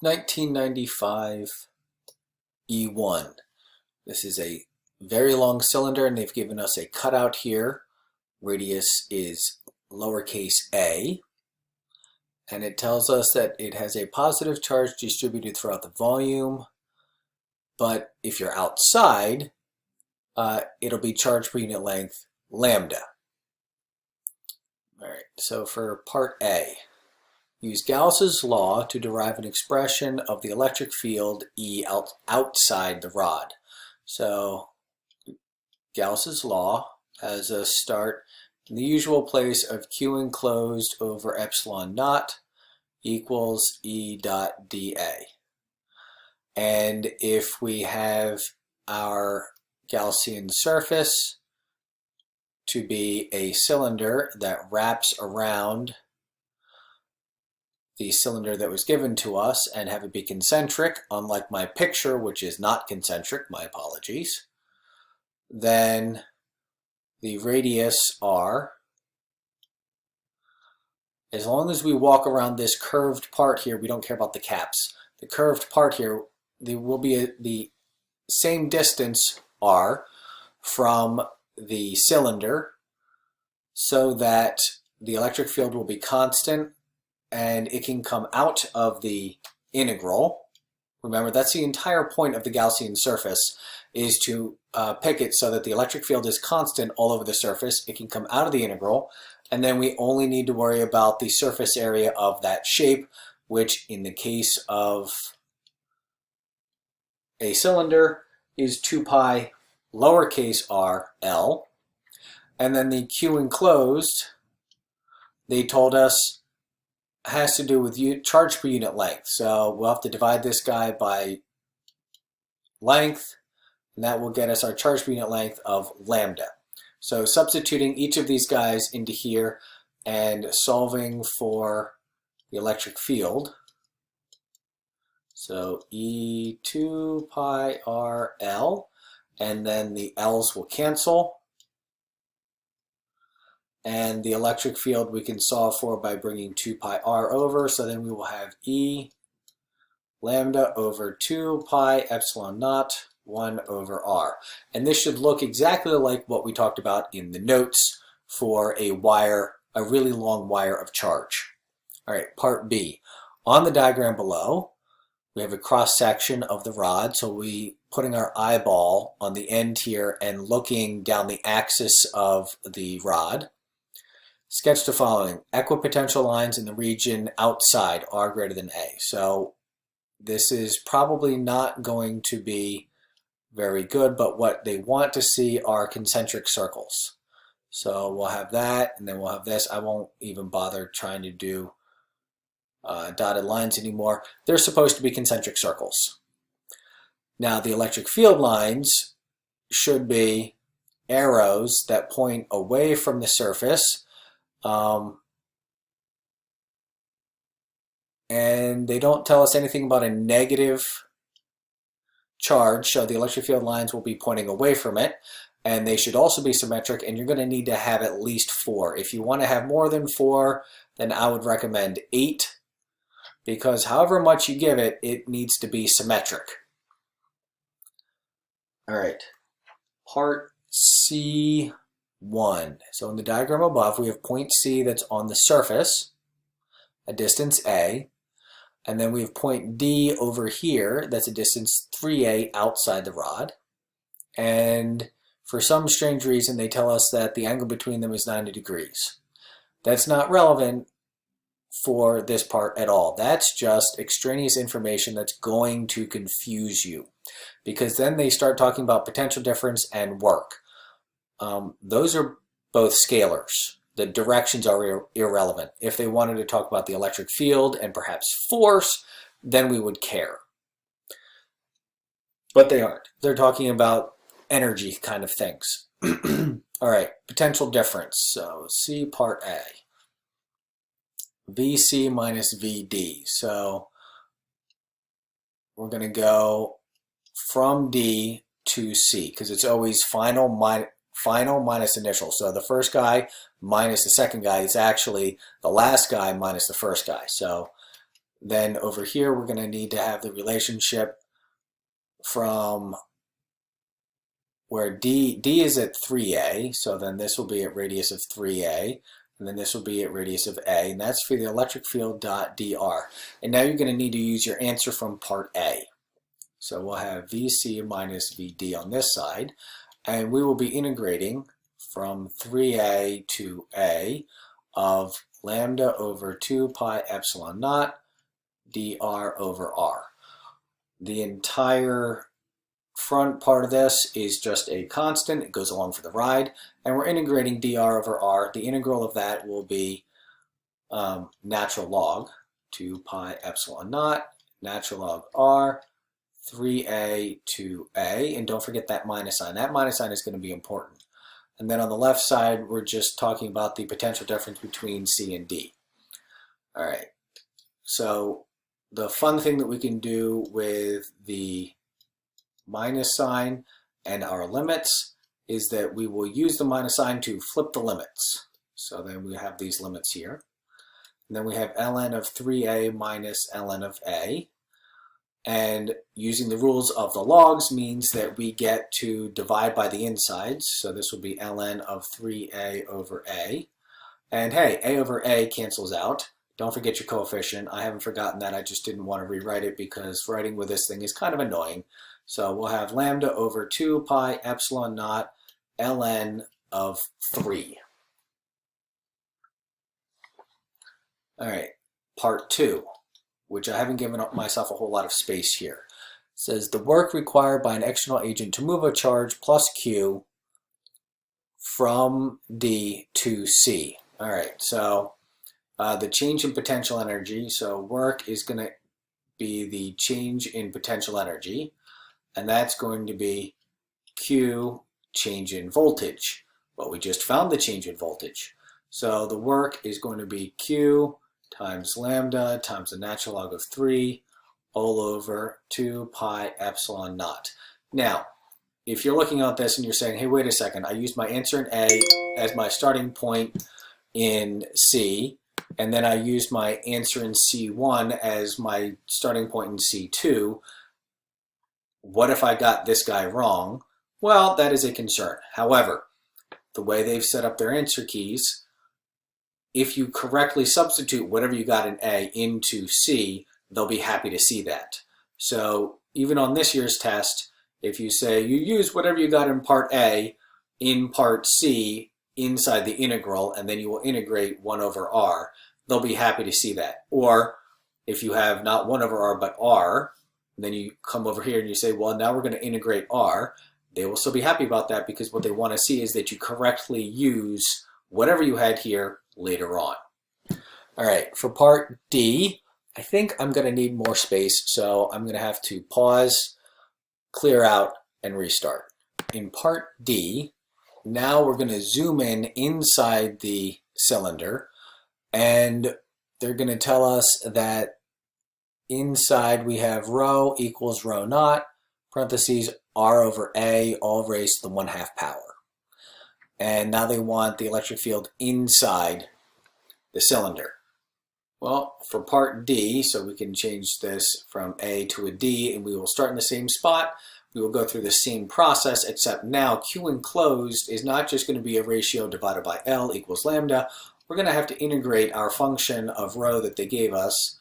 1995 E1. This is a very long cylinder and they've given us a cutout here. Radius is lowercase a. And it tells us that it has a positive charge distributed throughout the volume. But if you're outside, it'll be charge per unit length lambda. All right, so for part A, use Gauss's law to derive an expression of the electric field E outside the rod. So Gauss's law has us start in the usual place of Q enclosed over epsilon naught equals E dot dA. And if we have our Gaussian surface to be a cylinder that wraps around the cylinder that was given to us and have it be concentric, unlike my picture, which is not concentric, my apologies, then the radius R, as long as we walk around this curved part here, we don't care about the caps. The curved part here, there will be the same distance R from the cylinder so that the electric field will be constant and it can come out of the integral. Remember, that's the entire point of the Gaussian surface, is to pick it so that the electric field is constant all over the surface. It can come out of the integral, and then we only need to worry about the surface area of that shape, which in the case of a cylinder is 2 pi lowercase r L. And then the Q enclosed, they told us, has to do with charge per unit length. So we'll have to divide this guy by length, and that will get us our charge per unit length of lambda. So substituting each of these guys into here and solving for the electric field. So E2 pi r L, and then the L's will cancel. And the electric field we can solve for by bringing 2 pi r over, so then we will have E lambda over 2 pi epsilon naught 1 over r. And this should look exactly like what we talked about in the notes for a wire, a really long wire of charge. All right, part B. On the diagram below, we have a cross section of the rod, so we putting our eyeball on the end here and looking down the axis of the rod. Sketch the following: equipotential lines in the region outside R greater than A. So this is probably not going to be very good, but what they want to see are concentric circles. So we'll have that, and then we'll have this. I won't even bother trying to do dotted lines anymore. They're supposed to be concentric circles. Now the electric field lines should be arrows that point away from the surface. And they don't tell us anything about a negative charge, so the electric field lines will be pointing away from it, and they should also be symmetric, and you're going to need to have at least 4. If you want to have more than 4, then I would recommend 8, because however much you give it, it needs to be symmetric. All right, part C1. So in the diagram above, we have point C that's on the surface, a distance A, and then we have point D over here that's a distance 3A outside the rod. And for some strange reason, they tell us that the angle between them is 90 degrees. That's not relevant for this part at all. That's just extraneous information that's going to confuse you, because then they start talking about potential difference and work. Those are both scalars. The directions are irrelevant. If they wanted to talk about the electric field and perhaps force, then we would care. But they aren't. They're talking about energy kind of things. All right, potential difference. So C part A. VC minus VD. So we're going to go from D to C, because it's always final minus initial. So the first guy minus the second guy is actually the last guy minus the first guy. So Then over here, we're going to need to have the relationship from where D is at 3a, so then this will be at radius of 3a, and then this will be at radius of a, and that's for the electric field dot dr. And now you're going to need to use your answer from part A. So we'll have VC minus VD on this side, and we will be integrating from 3a to a of lambda over 2 pi epsilon naught dr over r. The entire front part of this is just a constant. It goes along for the ride, and we're integrating dr over r. The integral of that will be natural log 2 pi epsilon naught natural log r 3a to a, and don't forget that minus sign. That minus sign is going to be important. And then on the left side, we're just talking about the potential difference between C and D. All right, so the fun thing that we can do with the minus sign and our limits is that we will use the minus sign to flip the limits. So then we have these limits here. And then we have ln of 3a minus ln of a. And using the rules of the logs means that we get to divide by the insides. So this will be ln of 3a over a. And hey, a over a cancels out. Don't forget your coefficient. I haven't forgotten that. I just didn't want to rewrite it because writing with this thing is kind of annoying. So we'll have lambda over 2 pi epsilon naught ln of 3. All right, part 2, which I haven't given myself a whole lot of space here. It says the work required by an external agent to move a charge plus Q from D to C. All right, so the change in potential energy, so work is going to be the change in potential energy, and that's going to be Q change in voltage. Well, we just found the change in voltage. So the work is going to be Q times lambda times the natural log of 3 all over 2 pi epsilon naught. Now, if you're looking at this and you're saying, hey, wait a second, I used my answer in A as my starting point in C, and then I used my answer in C1 as my starting point in C2. What if I got this guy wrong? Well, that is a concern. However, the way they've set up their answer keys, if you correctly substitute whatever you got in A into C, they'll be happy to see that. So even on this year's test, if you say you use whatever you got in part A in part C inside the integral, and then you will integrate 1 over r, they'll be happy to see that. Or if you have not 1 over r but r, and then you come over here and you say, well, now we're going to integrate r, they will still be happy about that because what they want to see is that you correctly use whatever you had here later on. All right, for part D, I think I'm going to need more space, so I'm going to have to pause, clear out, and restart. In part D, now we're going to zoom in inside the cylinder, and they're going to tell us that inside we have rho equals rho naught, parentheses r over a, all raised to the 1/2 power. And now they want the electric field inside the cylinder. Well, for part D, so we can change this from A to a D, and we will start in the same spot. We will go through the same process, except now Q enclosed is not just going to be a ratio divided by L equals lambda. We're going to have to integrate our function of rho that they gave us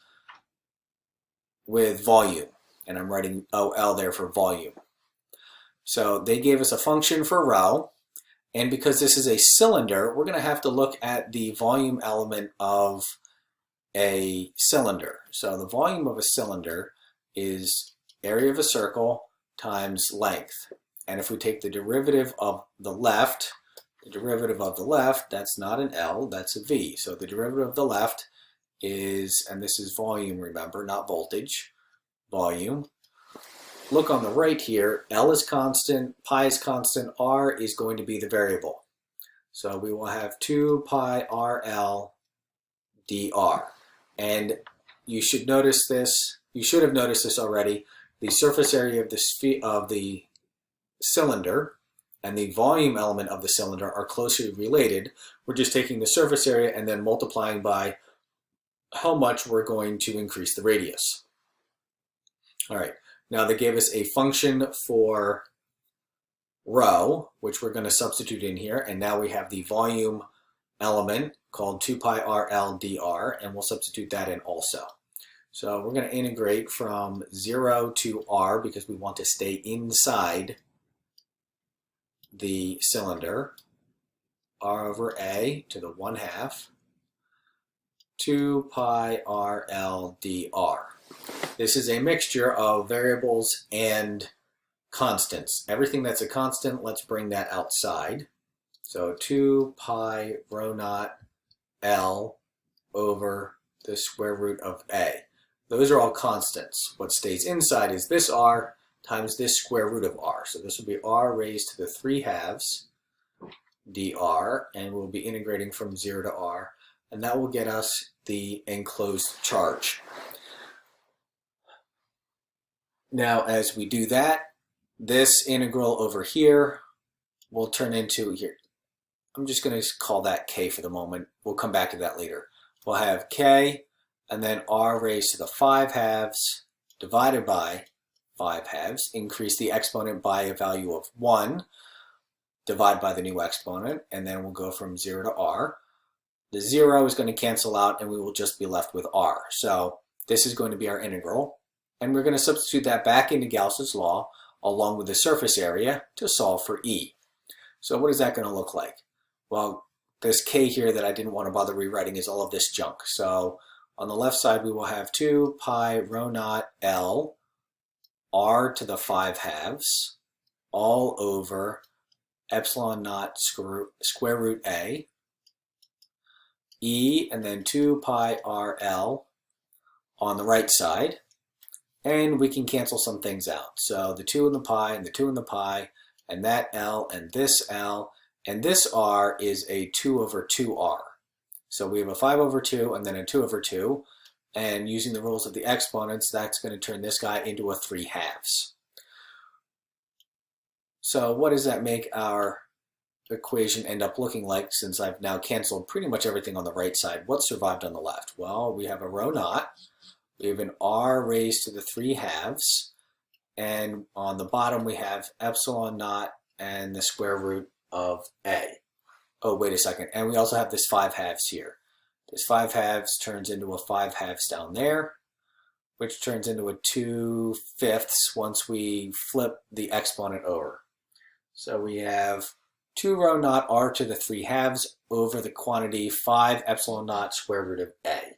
with volume. And I'm writing OL there for volume. So they gave us a function for rho. And because this is a cylinder, we're going to have to look at the volume element of a cylinder. So the volume of a cylinder is area of a circle times length. And if we take the derivative of the left, that's not an L, that's a V. So the derivative of the left is, and this is volume, remember, not voltage, volume. Look on the right here, L is constant, pi is constant, R is going to be the variable. So we will have 2 pi RL dr. And you should notice this, you should have noticed this already, the surface area of the cylinder and the volume element of the cylinder are closely related. We're just taking the surface area and then multiplying by how much we're going to increase the radius. All right, now they gave us a function for rho, which we're going to substitute in here, and now we have the volume element called 2 pi RL dr, and we'll substitute that in also. So we're going to integrate from 0 to r because we want to stay inside the cylinder, r over a to the 1/2, 2 pi RL dr. This is a mixture of variables and constants. Everything that's a constant, let's bring that outside. So 2 pi rho naught L over the square root of A. Those are all constants. What stays inside is this R times this square root of R. So this will be R raised to the 3/2 dr, and we'll be integrating from 0 to R, and that will get us the enclosed charge. Now as we do that, this integral over here will turn into here. I'm just going to call that K for the moment. We'll come back to that later. We'll have K and then R raised to the 5/2 divided by 5/2. Increase the exponent by a value of 1. Divide by the new exponent, and then we'll go from 0 to R. The 0 is going to cancel out and we will just be left with R. So this is going to be our integral, and we're going to substitute that back into Gauss's law along with the surface area to solve for E. So what is that going to look like? Well, this K here that I didn't want to bother rewriting is all of this junk. So on the left side we will have 2 pi rho naught L R to the 5/2 all over epsilon naught square root A, E, and then 2 pi RL on the right side, and we can cancel some things out. So the 2 and the pi and the 2 and the pi, and that L and this L, and this R is a 2 over 2R. So we have a 5 over 2 and then a 2 over 2, and using the rules of the exponents, that's going to turn this guy into a 3/2. So what does that make our equation end up looking like since I've now canceled pretty much everything on the right side? What survived on the left? Well, we have a rho naught, we have an R raised to the 3/2, and on the bottom we have epsilon naught and the square root of A. Oh, wait a second, and we also have this 5/2 here. This 5/2 turns into a 5/2 down there, which turns into a 2/5 once we flip the exponent over. So we have 2 rho naught R to the 3/2 over the quantity 5 epsilon naught square root of A.